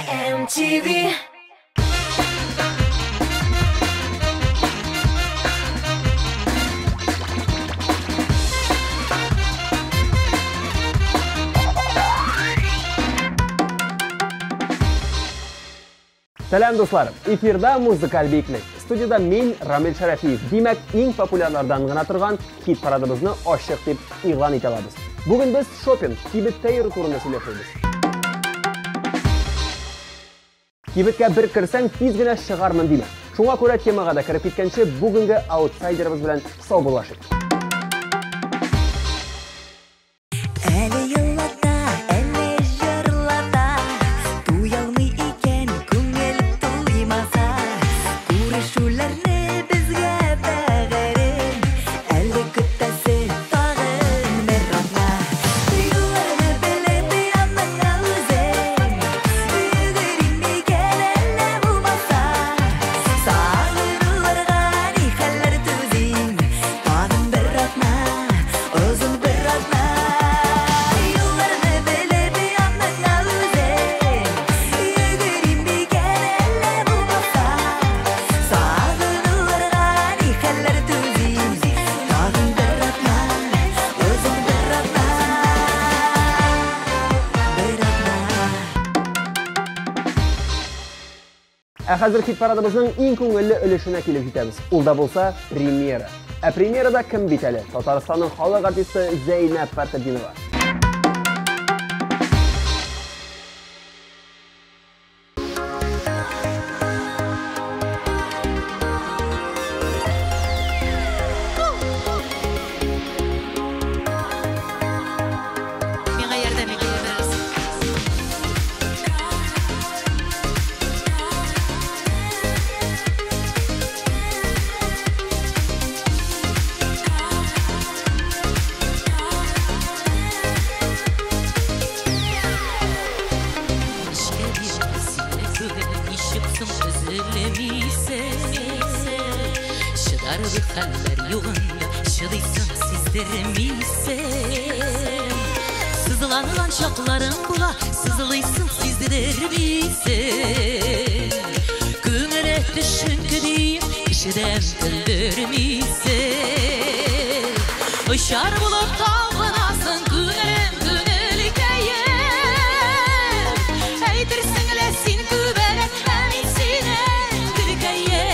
MTV. Selam dostlar, efirda muzikal beyiklik. Studiyada men Ramil Sharafiyev. Demak, eng populyarlardan g'ana turgan hit paradimizni ochiq deb e'lon eta olamiz. Bugun biz shopping, kibit tayyor turida so'zlashamiz. Kibitga bir kirsang, tezgina chiqarman deyman. Shunga ko'ra temaga da kirib ketgancha, bugungi outsiderimiz bilan hisoblashib. Hozir hit paradimizning eng ko'ngilli ulushini kelib yetamiz. Unda bo'lsa premyera. Premyerada kim bitali? Tataristonning xalq artisti Zaynab Partabinova. Haller yolunda şıdıysan sizdirmişsem Sızılanılan şakların bula sızılıysın sizdirmişsem Güngere düşünkü deyim kişiden öldürmişsem Işar bulup kalbınasın günerim günelükeyim Eydirsin lesin güveret emitsine gülükeyim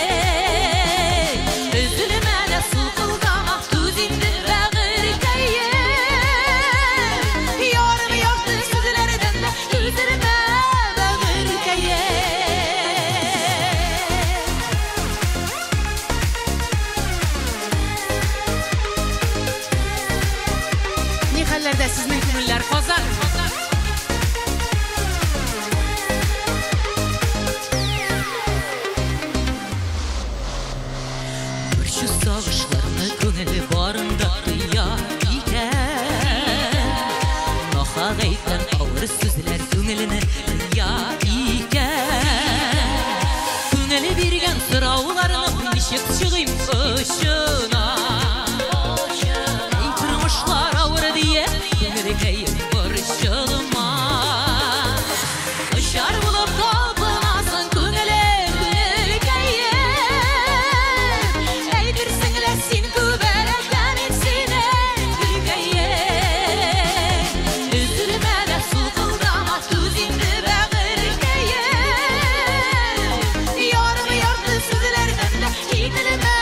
Sizin kömürler kozar. Şu sağışlarını gönüllü barında duyar iken Noha gaytan ağır sözler gönülünü duyar iken Gönülü birgen sıravlarını nişip çıkayım ışına Ey kırmışlar ağır diye Gönülükeyim barışılma Işar bulup kalbınasın Gönülüm gönülükeyim Eydirsin lesin güverekten içine gülükeyim Üzülme de sulkıldama tüzimli bağırkeyim Yarımı yardı sözlerden de İdilime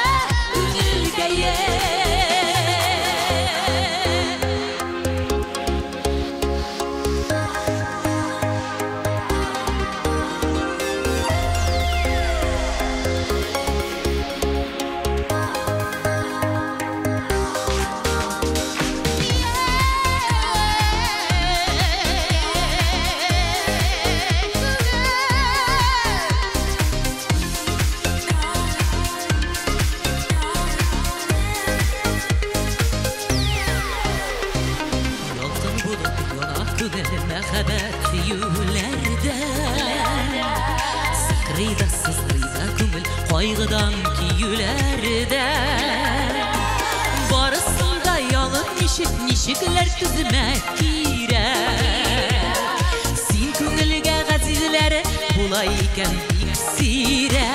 gönülükeyim Sıkrıyda sızlıyda gümül Koygıdan kiyülerde Barısında yalın nişikler tüzümek girer Sin künülge gazizleri икән иксирәк.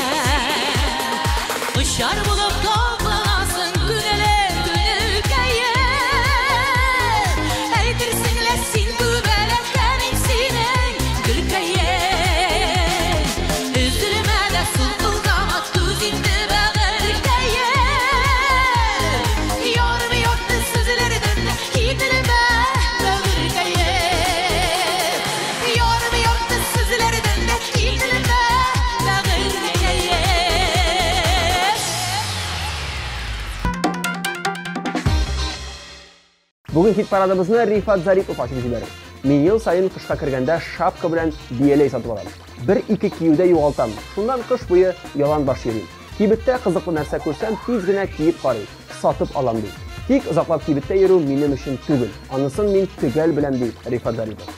Очар булып топлагасын күңелем күнекәе. Әйтерсең лә син күбәләккә мин синең гөлкәе. Үзелмәдә сулкылдама түзимде бәгыркәе. Ярым якты сүзләрдән китермә бәгыркәе. Ярым якты сүзләрдән китермә бәгыркәе. Бүген хит парадыбызны Рифат Зарипов ачып җибәрә. Мин ел сайын кышка кергәндә шапка белән бияләй сатып алам. 1-2 киюдә югалтам. Шуннан кыш буе ялан баш йөрим. Кибеттә кызыклы нәрсә күрсәм, тиз генә киеп карый, сатып алам ди. Тик озаклап кибеттә йөрү минем өчен түгел. Анысын мин төгәл беләм ди Рифат Зарипов.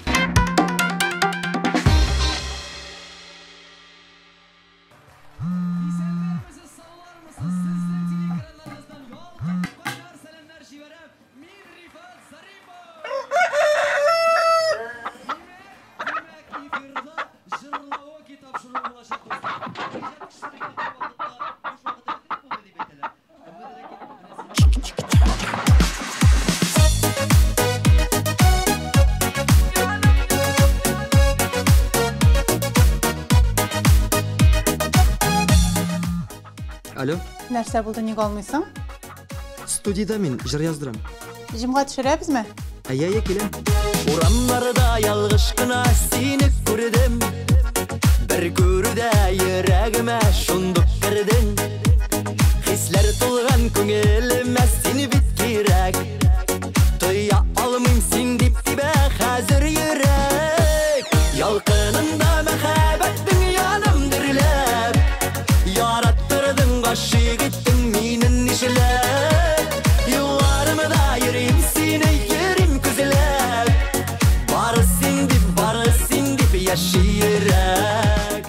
Алло, Нәрсә булды, ник алмыйсың? студияда мин җыр яздырам. Җимга төшерәбезме? Әйе, киләм. Урамларда ялгыш кына сине күрдем. Бер күрүдә йөрәгемә шундук кердең. Хисләр тулган күңелемә син бит кирәк. Тоя алмыйм син дип тибә хәзер йөрәк. Ялкынында мәхәббәтең яным дөрләп. Яраттырдың гашык иттең минен нишләп. Юлларымда йөрим сине йөрим күзләп. Бары син дип яширәк.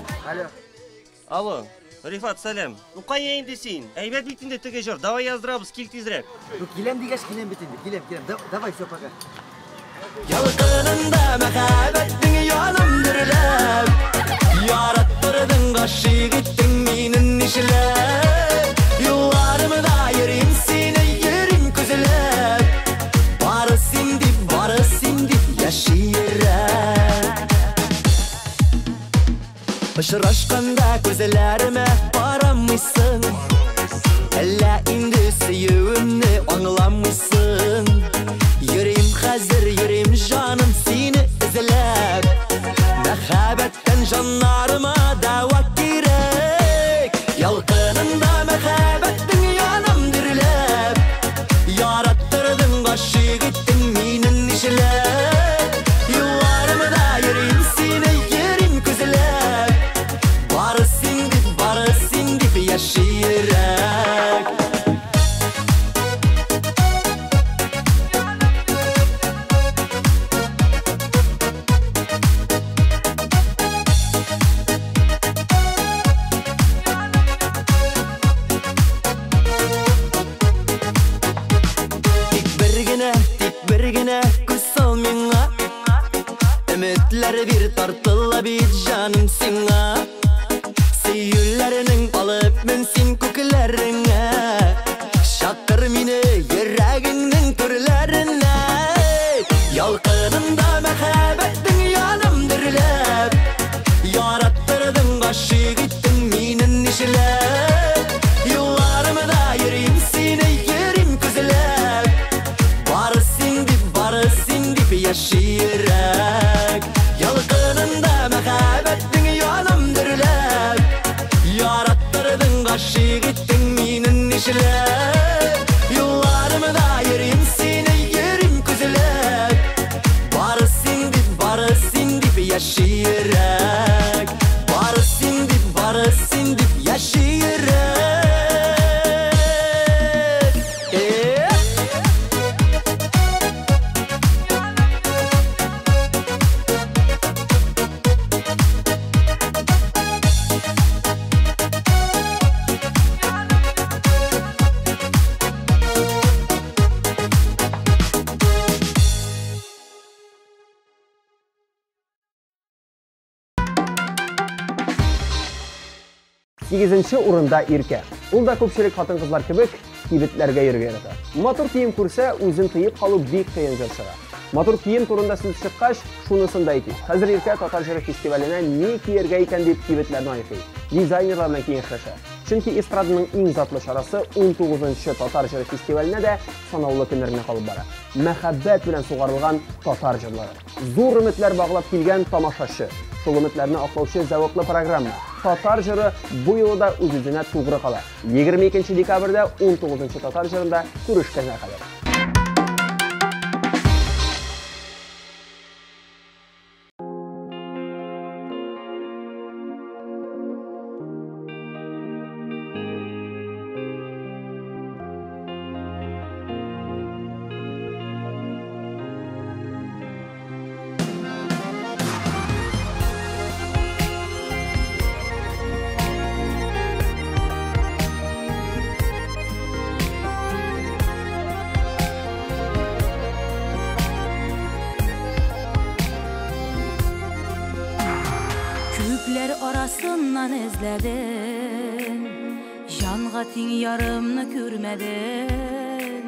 Алло, Рифат, сәлем. Ну кая инде син? Әйбәт бит инде теге җыр. Давай яздырабыз, кил тизрәк. Киләм дигәч киләм бит инде. Киләм. Давай, все, пока. Ялкынында мәхәббәтең яным дөрләп. Яраттырдың гашык иттең минен нишләп. Юлларымда йөрим сине йөрим күзләп. Бары син дип яширәк. Очрашканда күзләремә карамыйсың. Әллә инде сөюемне аңламыйсың. Йөрим хәзер, йөрим җаным сине эзләп. Мәхәббәттән җаннарыма дәва кирәк. Ялкынында мәхәббәтең яным дөрләп. Яраттырдың гашык иттең минен нишләп. Юлларымда йөрим сине йөрим күзләп. Бары син дип яширәк. Тик бер генә күз сал миңа. Өметләр бир тартыла бит җаным сиңа. Сөюләрнең алып мен син күкләреңә. Шакыр мине йөрәгеңнең төрләренә. Ялкынында мәхәббәтең яным дөрләп. Яраттырдың гашык иттең минен нишләп. Юлларымда йөрим сине йөрим күзләп. Бары син дип яширәк. Ялкынында мәхәббәтең яным дөрләп. Яраттырдың гашык иттең минен нишләп. Юлларымда йөрим сине йөрим күзләп. Бары син дип яширәк. Бары син дип яширәк. 8-нче урында Иркә. Ул да күпчелек хатын-кызлар кебек кибетләргә йөргән ята. Матур кием күрсә, үзен тыеп калу бик кыен җырчыга. Матур кием турында сүз чыккач, шунысын да әйтик. Хәзер Иркә Татар җыры фестиваленә ни киергә икән дип кибетләрне айкый. Дизайнерлар белән киңәшләшә. Чөнки эстраданың иң затлы чарасы 19-нчы Татар җыры фестиваленә дә санаулы көннәргә калып бара. Мәхәббәт белән сугарылган татар җырлары. Зур өметләр баглап килгән тамашачы. Шул өметләрне аклаучы зәвыклы программа. Татар җыры бу елда үз-үзенә тугры кала. 22 декабрьдә 19-нчы Татар җырында күрешкәнгә кадәр. Küpler arasından izledim, Janğa ting yarımını görmedim.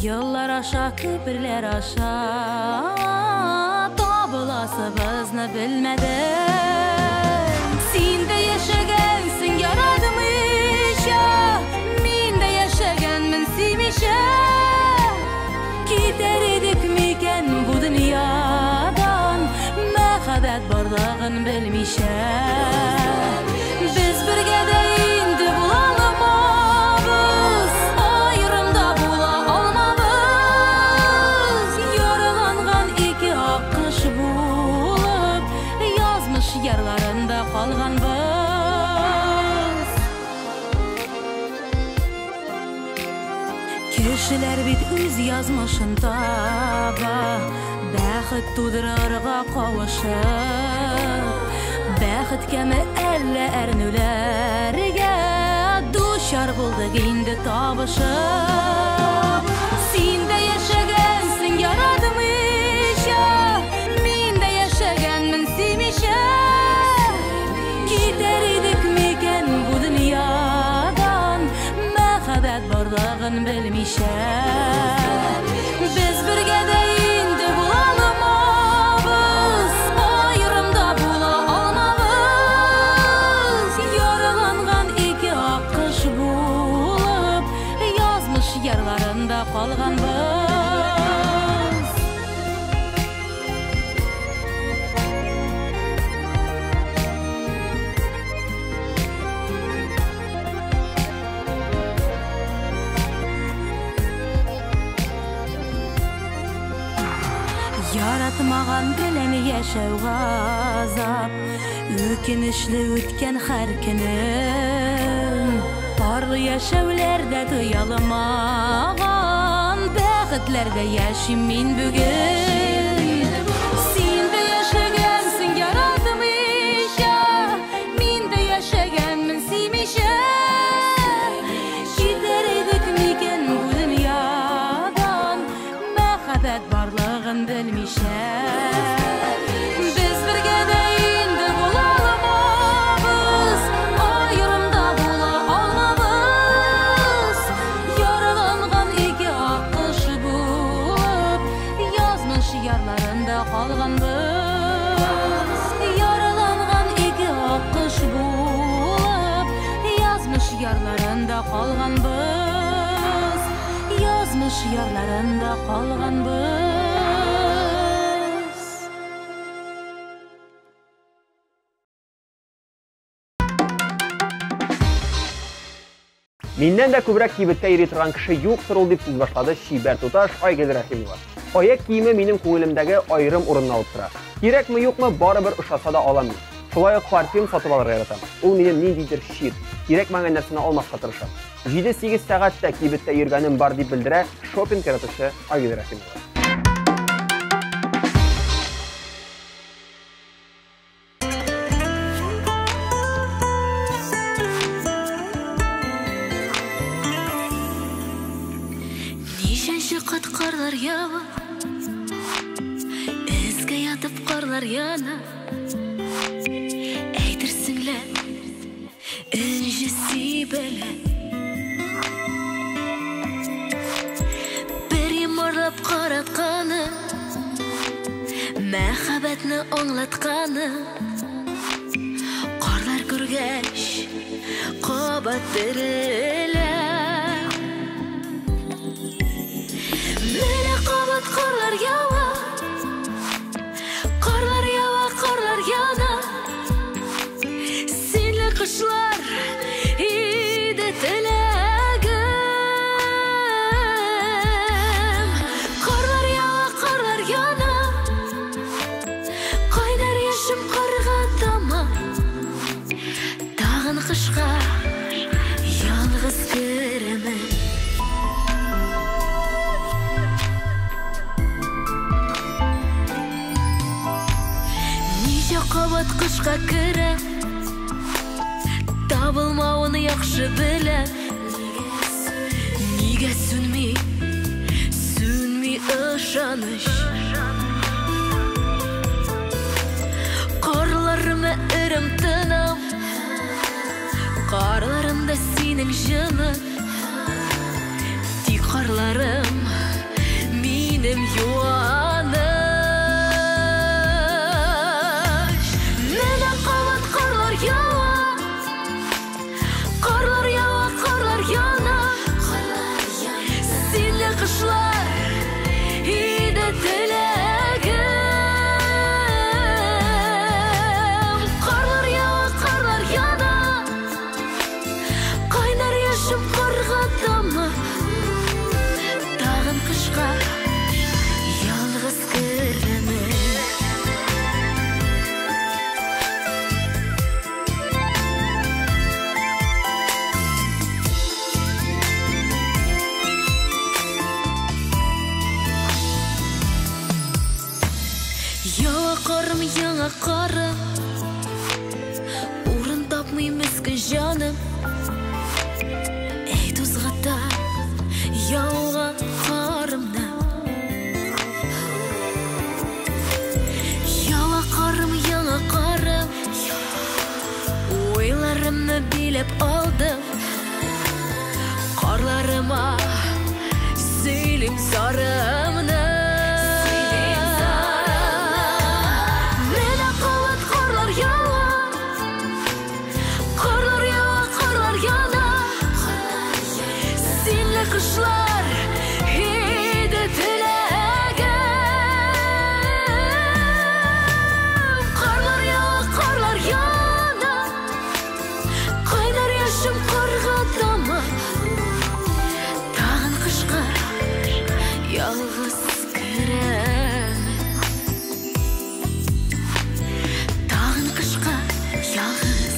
Yıllar aşa, köpürler aşa, Tabılasыбызны bilmedim. Sen de yaşagensin yaradmışa, Min de yaşagenmin sevmişe. Gider edik miken bu dünyadan, Мәхәббәт барлыгын белмичә. Без бергә дә инде буламабыз, аерымда була алмабыз. Яраланган ике ак кыш булып, язмыш ярларында калганбыз. Кешеләр бит үз язмышын таба, Бәхет тудырырга кавышып, Бәхеткәме әллә әрнүләргә дучар булдык инде табышып. Син дә яшәгәнсең ярадымыйча, Мин дә яшәгәнмен сөймичә. Китәр идек микән бу дөньядан, Мәхәббәт барлыгын белмичә. Без бергә дә инде буламабыз, аерымда була алмабыз. Яраланган ике ак кыш булып, язмыш ярларында калганбыз. Яратмаган белән яшәү газап, Үкенечле үткән һәр көнем. Парлы яшәүләрдә тыялмаган, Бәхетләрдә яшим мин бүген. Син дә яшәгәнсең яратмыйча, Мин дә яшәгәнмен сөймичә. Китәр идек микән бу дөньядан, Мәхәббәт барлыгын белмичә. Без бергә дә инде буламабыз, аерымда була алмабыз. Яраланган ике ак кыш булып, язмыш ярларында калганбыз. Яраланган ике ак кыш булып, язмыш ярларында калганбыз. Язмыш ярларында калганбыз. Миннән дә күбрәк кибеткә йөри торган кеше юктыр ул дип сүз башлады Чибәр туташ Айгөл Рәхимова. Аяк киеме минем күңелемдәге аерым урынны алып тора. Кирәкме юкмы барыбер ошаса да аламын. Шулай ук парфюм сатып алырга яратам. Ул минем ниндидер шир. Кирәкмәгән нәрсәне алмаска тырышам. 7-8 сәгатьтә кибеткә йөргәнем бар дип белдерә шопинг яратучы Айгөл Рәхимова. Нишенче кат карлар ява, эзгә ятып карлар яна. Әйтерсеңләр, Хәсрәтне аңлатканы Карлар күргәч кабат терелә Менә кабат карлар ява Карлар ява, карлар яна Синле кышлар иде теләгем Карлар ява, карлар яна Кайнар яшем карга тама Тагын кышка ялгыз керемен Кабат кышка керә Табылмауын яхшы белә Нигә сүнми ышаныш Карларыма өрем тынам Карларымда синең җылы Тик карларым минем юаны Кышлар иде теләгем Карлар яна Кайнар яшем карга тама Тагын кышка ялгыз керемен Карым яңа карым Урын тапмый мескен җаным Әй тузгата яуга карымны Яңа карым Уйларымны билеп алдым Карларыма сөйлим зарымны Кышлар иде теләгем Карлар яна Кайнар яшем карга тама Тагын кышка ялгыз керәмен Тагын кышка ялгыз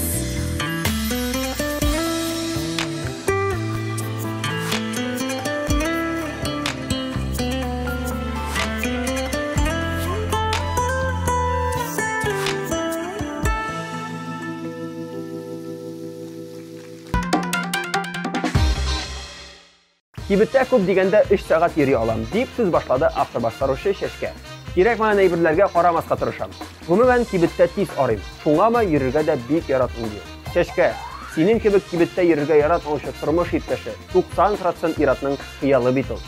Кибеттә күп дигәндә 3 сәгать йөри алам, дип сүз башлады автобашкаручы Чәчкә. Кирәк мәгънә әйберләргә карамаска тырышам. Гомумән кибеттә тиз арыйм. Шуңамы йөрергә дә бик яратмыйм ди. Чәчкә, синең кебек кибеттә йөрергә яратмаучы тормыш иптәше 90% иратның хыялы бит ул.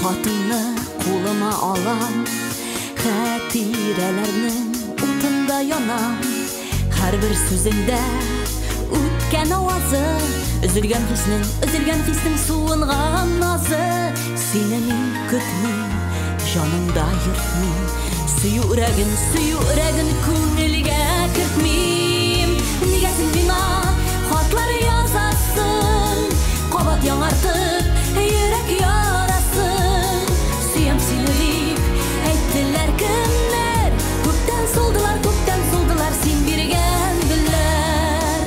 Хатынны кулыма алам Хәтирәләрнең утында янам Һәрбер сүзеңдә үткән авазы Өзелгән хиснең суынган назы Сине мин көтмим, җанымда йөртмим Сөю үрәген күңелгә кертмим Нигә син миңа хатлар язасың Кабат яңартып йөрәк ярасын Сөям сине дип әйттеләр кемнәр Күптән сулдылар син биргән гөлләр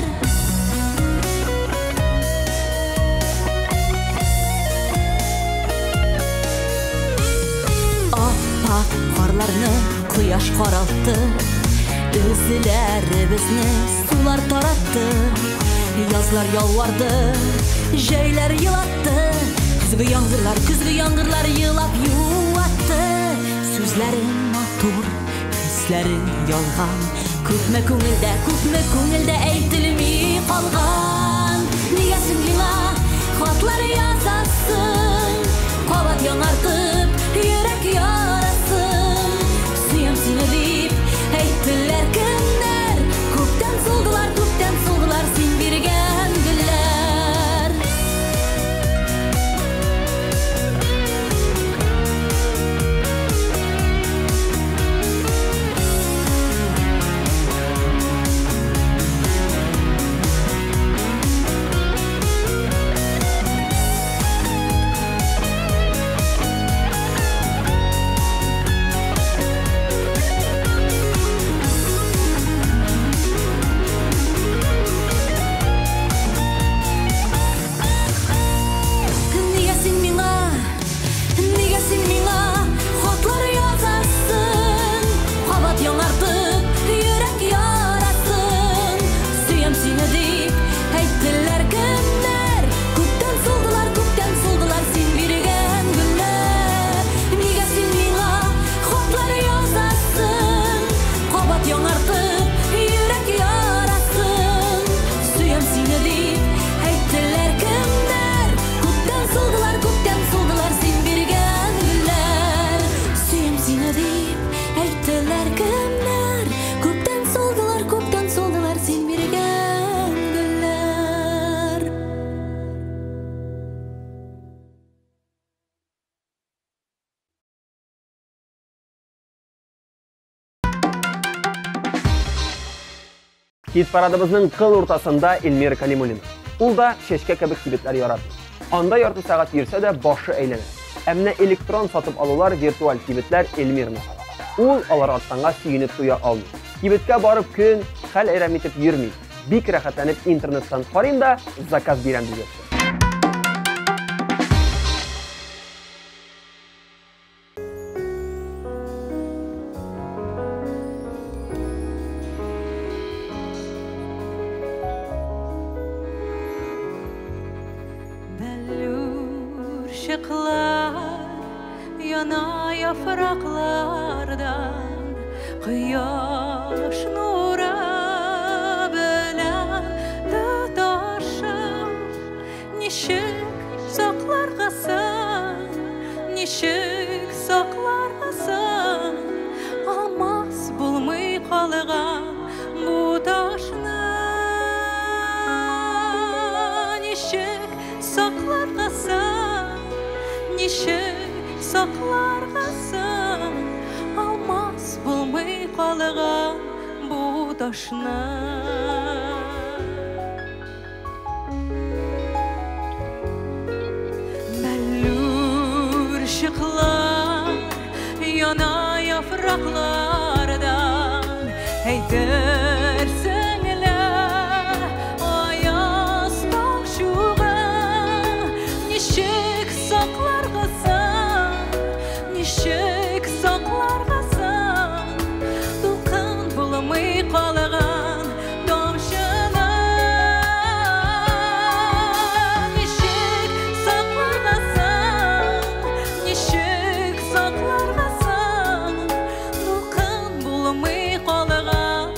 Аңа қарларны құяш қаралтты, Үзіләрібізні сулар таратты. Язлар ялварды, жәйлер йылатты, Күзгі яңғырлар йылап юатты. Сүзләрі матур, Хүсләрі ялған, Күпме көңілдә әйтілмей қалған. Нигәсің миңа хатлар язасың, Қабат яңартып, йөрәк ярасың. Сөям сине дип әйттеләр кемнәр, Күптән сулдылар син биргән гөлләр. Хит парадыбызның қыл ортасында Эльмира Калимуллина. Ул да шешке кебек кибетләр яратты. Анда ярты сәгать йөрсә дә башы әйләнә. Әмма электрон сатып алулар виртуаль кибетләр Эльмирны. Ул алар артанга сөенеп туя алмый. Кибеткә барып көн хәл әйрәм итеп йөрми. Бик рәхәтләнеп интернеттан карыйм да заказ бирәм дип. Yana yapraklardan Kıyaş nura bilen tutaşım. Nişik saklargasın, Almaz bulmay kalgan bu taşını. Nişik saklargasın, Almaz bulmay kalgan bu taşını. Bellur ışıklar yana yapraklardan Eydersen ile ayaz taşuğun. Nişik saklargasın, Dulkan bulamay kalgan domşını. Nişik saklargasın, Dulkan bulamay kalgan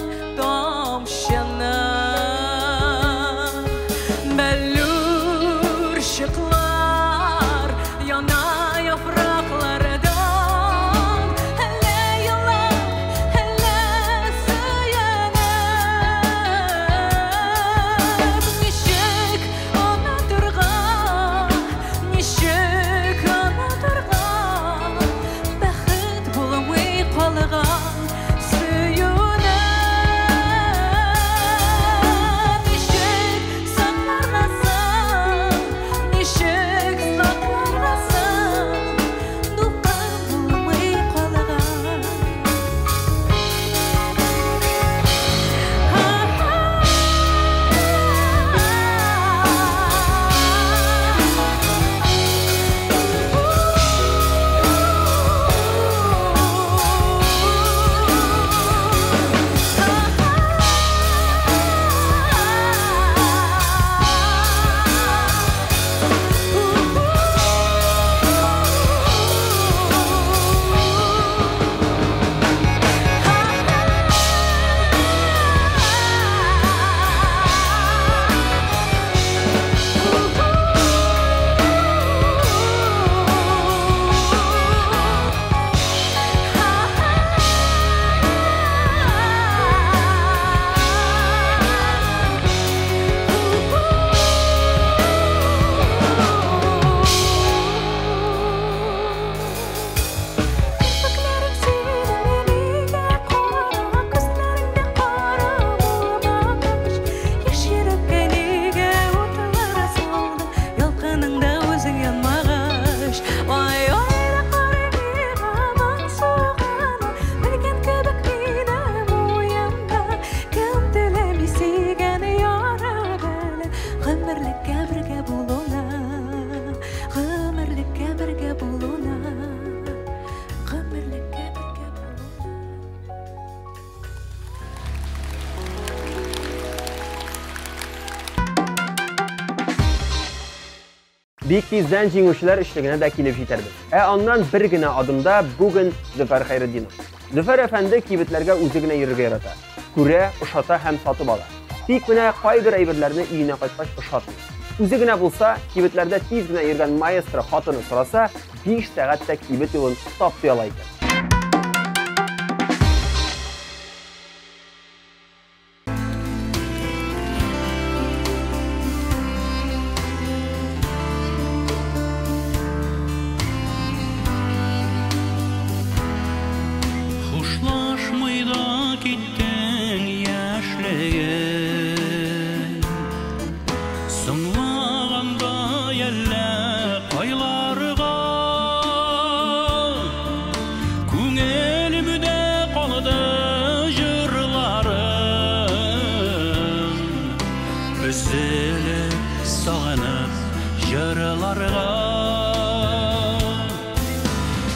Бик тиздән җиңүчеләр эшлегенә дә килеп җитәрбез. Аннан бер генә адымда бүген Зөфәр Хәйретдинов. Зөфәр әфәнде кибетләргә үзе генә йөрергә ярата. Күрә, ошата һәм сатып ала. Тик менә кайбер әйберләрне өенә кайткач ошатмый. Үзе генә булса, кибетләрдә тиз генә йөргән маэстро хатыны сораса, 5 сәгатьтә кибет юлын таптый ала икән.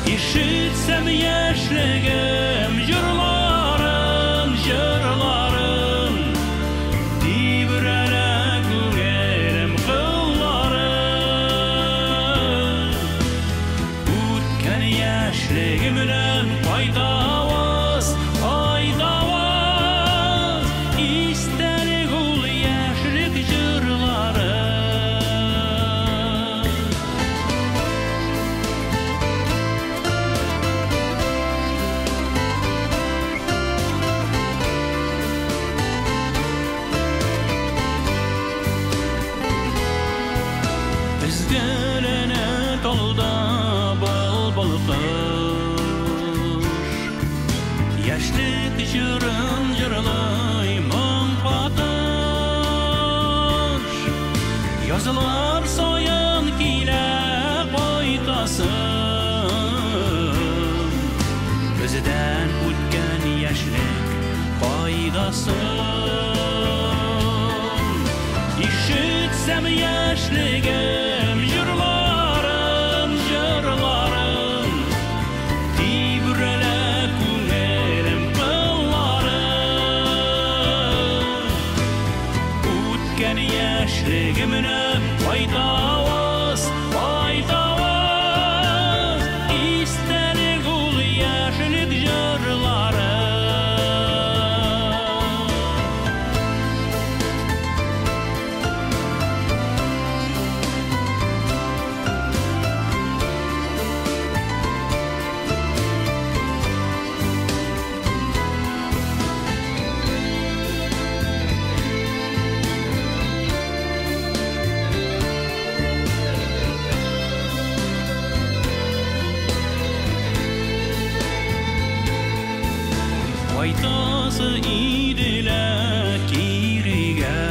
İşitsem yaşlığım jırlarım, jırlarım Dibirele gülerim kıllarım Utken yaşlığımdan faydavaz, faydavaz İster gul yaşlık jırlarım Gelene dalda bal kış Yaşlık jırın jırlaymam pataş Yazılar soyan kile koytasın Gözden utken yaşlık faydasın İşitsem yaşlığım jırlarım, jırlarım Dibirele gülerim kıllarım Utken yaşlığımdan faydavaz, faydavaz İster gul yaşlık jırlarım Faytası idile kiriga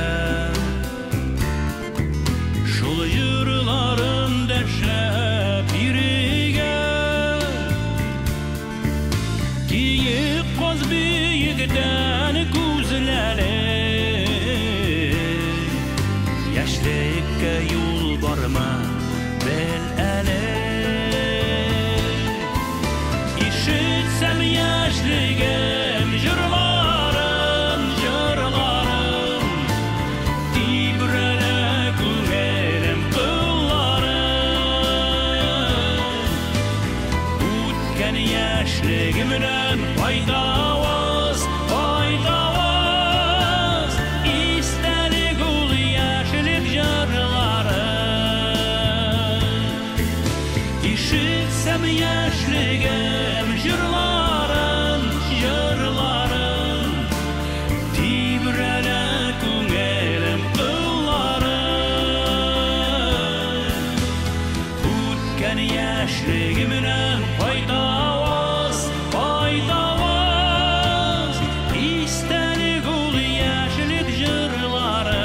Şol jırlarım derşep biriga Kiyik koz büyükten kuzlere Yaşlıkka yol barma bel ele İşitsem yaşlığım jırlarım, jırlarım Dibirele gülerim kıllarım Utken yaşlığımdan faydavaz, faydavaz İster gul yaşlık jırlarım İşitsem yaşlığım jırlarım, jırlarım Dibirele gülerim kıllarım Utken yaşlığımdan faydavaz, faydavaz İster gul yaşlık jırlarım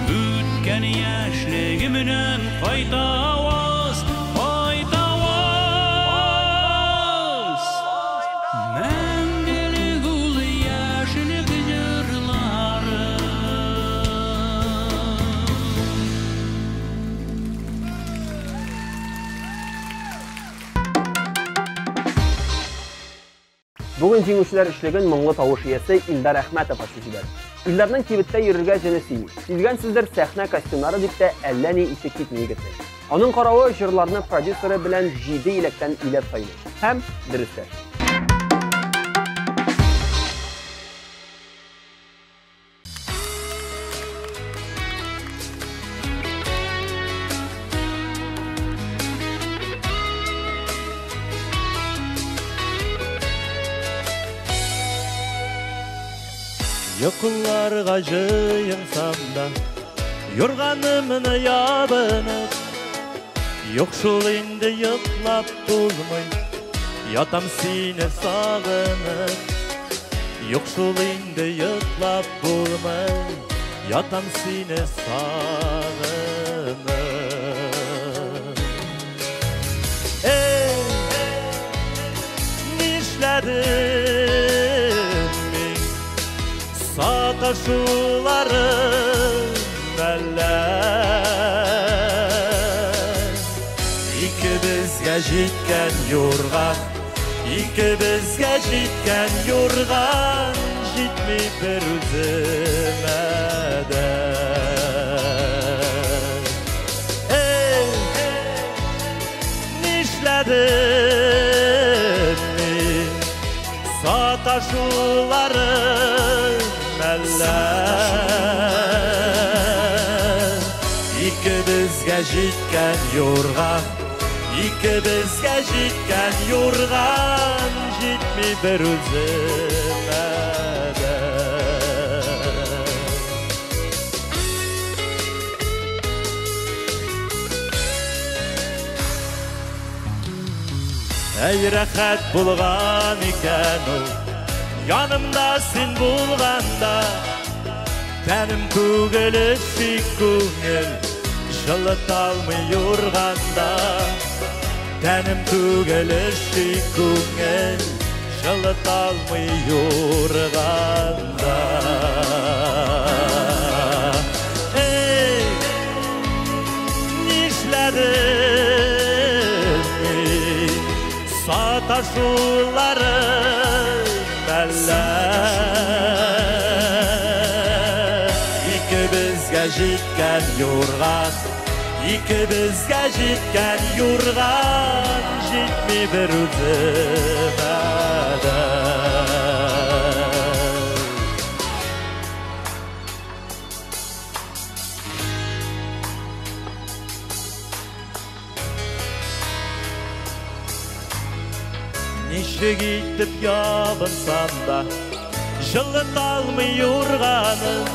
Utken yaşlığımdan faydavaz, faydavaz Mengeli gul yaşlık jırlarım Бүген җиңүчеләр эшлеген моңлы тавыш иясе Илдар Әхмәтов ачып җибәрде. Илләрнең кибеттә йөрергә җене сөйми. Сизгәнсездер, сәхнә костюмнары дип тә әллә ни исе китми егетне. Аның каравы җырларны продюсеры белән 7 иләктән иләп сайный. Һәм дөрестә. Йокыларга жыйынсам да, юрганымны ябынып, юк шул инде йоклап булмый, ятам сине сагынып. Юк шул инде йоклап булмый, ятам сине сагынып. Нишләдем мин саташуларым әллә? Икебезгә җиткән юрган, икебезгә җиткән юрган, җитми бер үземә дә. Нишләдем мин саташуларым әллә? Икебезгә җиткән юрган, икебезгә җиткән юрган, җитми бер үземә дә. Әй рәхәт булган икән ул, янымда син булганда, тәнем түгел шик күңел, жылыталмый юрганда. Тәнем түгел шик күңел, жылыталмый юрганда. Нишләдем мин саташуларым әллә? Икебезгә җиткән юрган, икебезгә җиткән юрган, җитми бер үземә дә. Ничек итеп ябынсам да, жылыталмый юрганым.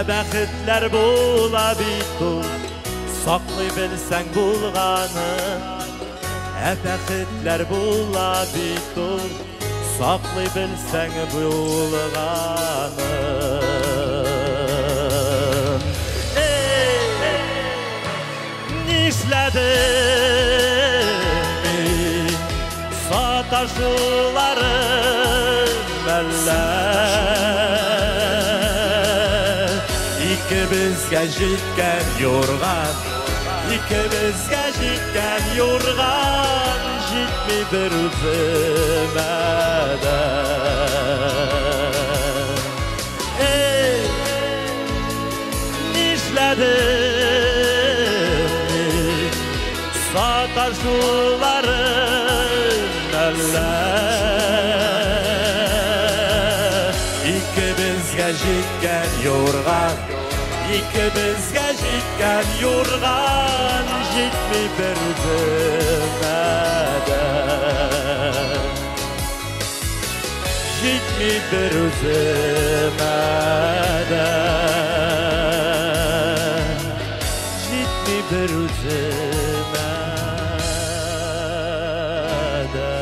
Бәхетләр була бит ул, саклый белсәң булганым. Бәхетләр була бит ул, саклый белсәң булганым. Нишләдем мин саташуларым әллә? Икебезгә җиткән юрган, икебезгә җиткән юрган, җитми бер үземә дә. Нишләдем мин саташуларым әллә? Икебезгә җиткән юрган, икебезгә җиткән юрган, җитми бер үземә дә. Җитми бер үземә дә. Җитми бер үземә дә.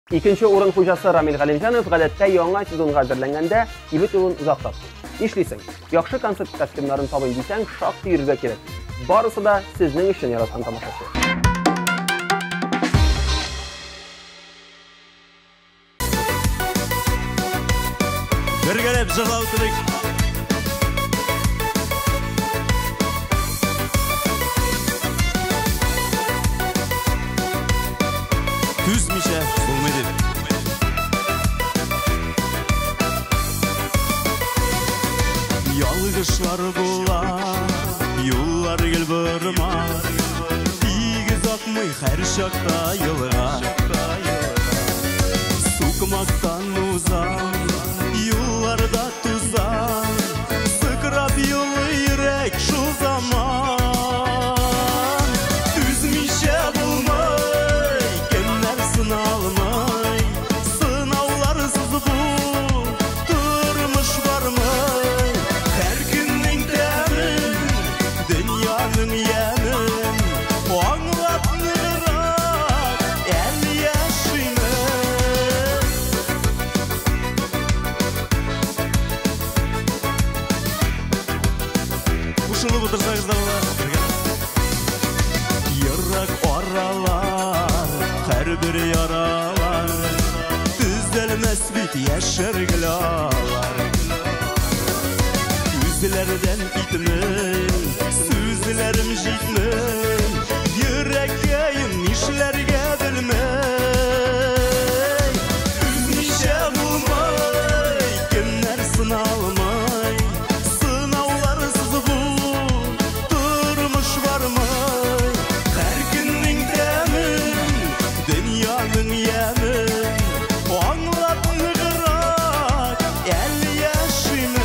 Икенче урын хуҗасы Рамил Галимҗанов гадәттә яңа сезонга әзерләнгәндә ибет юлын озак тапты. Нишлисең? Яхшы концерт костюмнарын табын дисәң, шактый йөрергә кирәк. Барысы да сезнең өчен яраткан тамашачы. Бергәләп җырлау телик. түзмеше булмайды. Ялгышлар була, юллар гел бұрмар, тигіз атмый һәр шақта йылға. Сукмактан узан, юлларда тузан, сыкрап юлы йөрәк шул заман. Түзмичә булмай, кемнәр сыналмай, сынауларсыз бу тормыш бармай. Һәр көннең тәмен, дөньяның ямен, аңлап ныграк әле яшимен. Ушылып отырсаңыз да була. Ерак аралар, һәрбер яралар, түзәлмәс бит яшәргеләр. Күзләрдән итмей, сүзләрем җитмей, йөрәккәем нишләргә белмәй. Түзмичә булмай, кемнәр сыналмай, сынауларсыз бу тормыш бармай. Һәр көннең тәмен, дөньяның ямен, аңлап ныграк әле яшимен.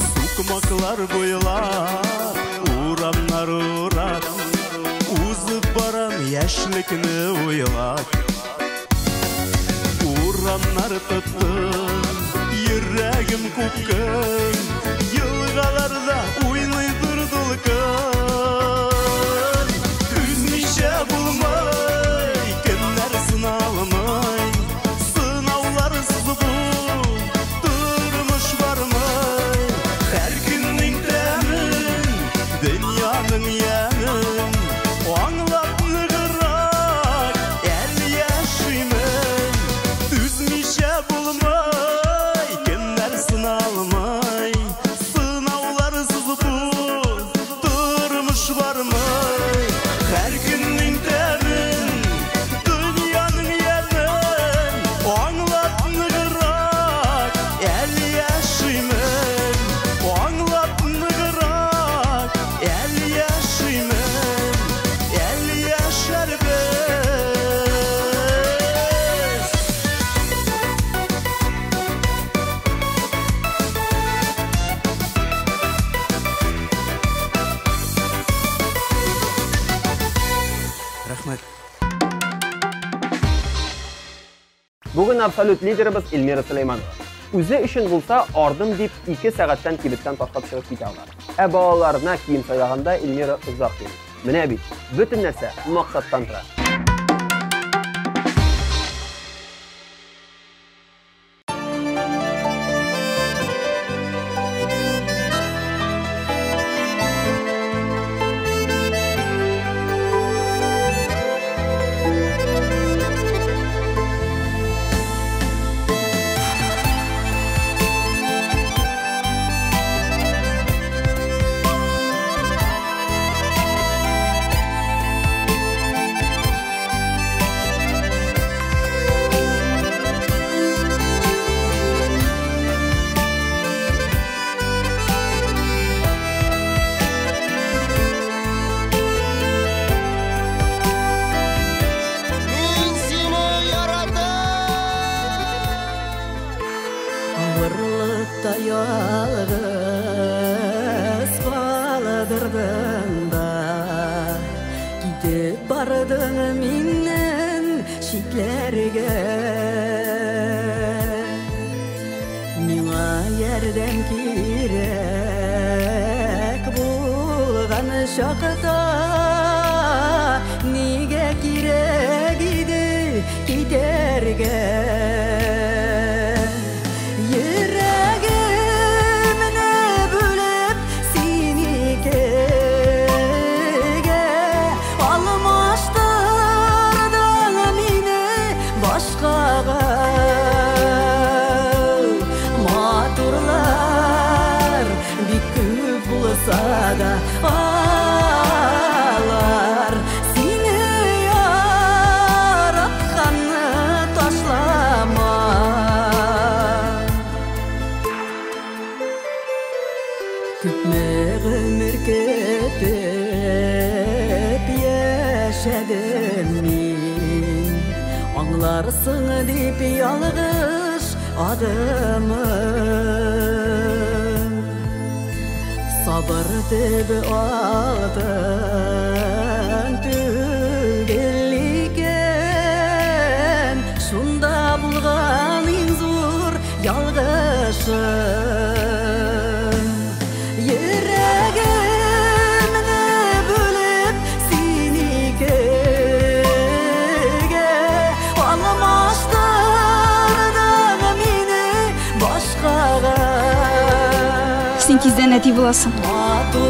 Сукмаклар буйлап, урамнар урап, узып барам яшьлекне уйлап. Урамнар тоттым, йөрәгем күккән, елгаларда уйныйдыр дулкын. Түзмичә булмай, кемнәр сыналмай, сынауларсыз бу тормыш бармай. Һәр көннең тәмен, дөньяның ямен, аңлап ныграк әле яшимен. Түзмичә булмай, кемнәр сыналмай, сынауларсыз бу тормыш бармай. Һәр көннең тәмен, дөньяның ямен, аңлап ныграк әле яшимен. Аңлап ныграк әле яшимен, әле яшәрбез. Рәхмәт. Бүген абсолют лидерыбыз Эльмира Сөләйманова. Үзе өчен булса, ардым дип 2 сәгатьтән кибеттән ташлап чыгып китә алар. Ә балаларына кием сайлаганда Эльмира озак йөри. Менә бит, бөтен нәрсә максаттан тора. Yalğız baladırdın da Gidip bardın minnen şiklerge Mina yerden kirek bulgan şakta Nige kirek idi giderge Yüreğimne bölüp seni bulsa da ağlar. Seni yaratkanı taşlama. Küpme ömür ketip yaşadım min. Anlarsın deyip yalgış adımı. Sabır deb aldın tügeliken. Şunda bulgan en zor yalgışım. Yüreğimni bölüp seni kege. Almışlardan meni başkaga. Sen kizden neti bulasın. Maturlar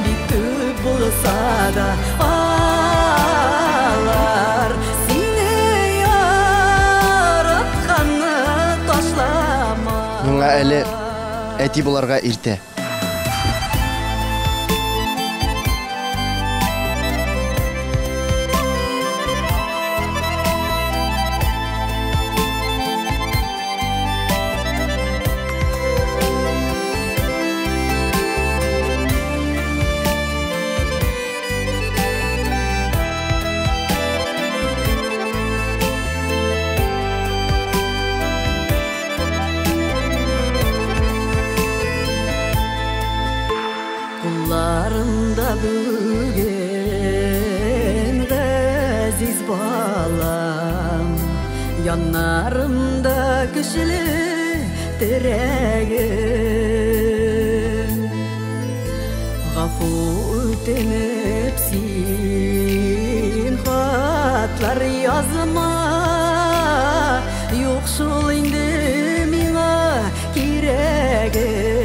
bir köp bulsa da ağlar. Seni yaratkanı taşlama. Миңа әле әти буларга иртә. Kullarımda bugün gaziz balam. Yanlarımda güçlü direğim. Gafu ötenip sin hatlar yazma. Yok şol indi miңа keregim.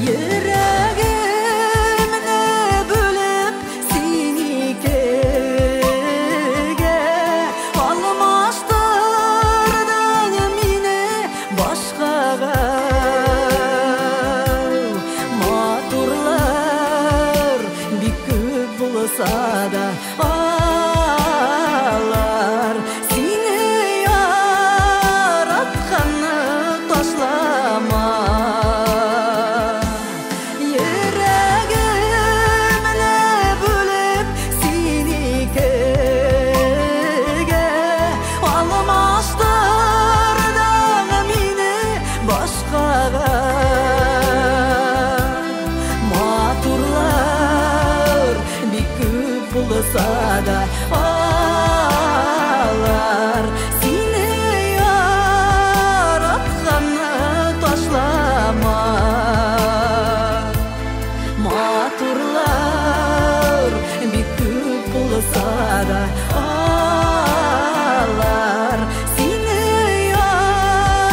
Yüreğimni bölüp seni kege. Almışlardan meni başkaga. Maturlar bir köp bulsa da ağlar. Seni yaratkanı taşlama. Yüreğimni bölüp seni kege. Almışlardan meni başkaga. Maturlar bir köp bulsa da ağlar. Seni yaratkanı taşlama. Maturlar bir köp bulsa da ağlar. Seni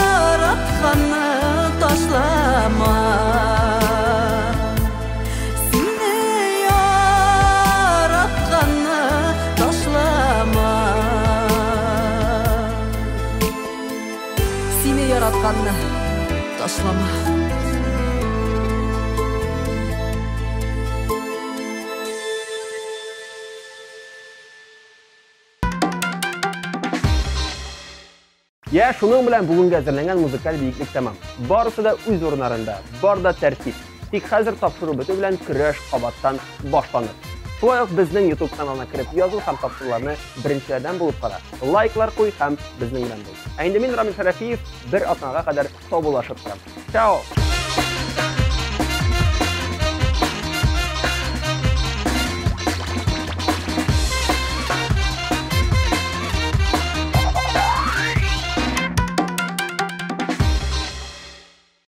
yaratkanı taşlama. Seni yaratkanı taşlama. Seni yaratkanı taşlama. Ya şunun bilan bugungi hazırlangan muzikal buyuklik tamam. Barisi da o'z o'rinlarida, borda tartib. Tik hozir topshiruv bitishi bilan kurash qabatdan boshlanadi. Shunday bizning YouTube kanaliga kirib yozuv ham topshiriqlarni birinchilardan bo'lib qara. Like'lar qo'y ham bizning bilan bo'l. Endi men Ramil Sharafiyev bir atnaga qadar sog' bo'lishib turaman. Ciao.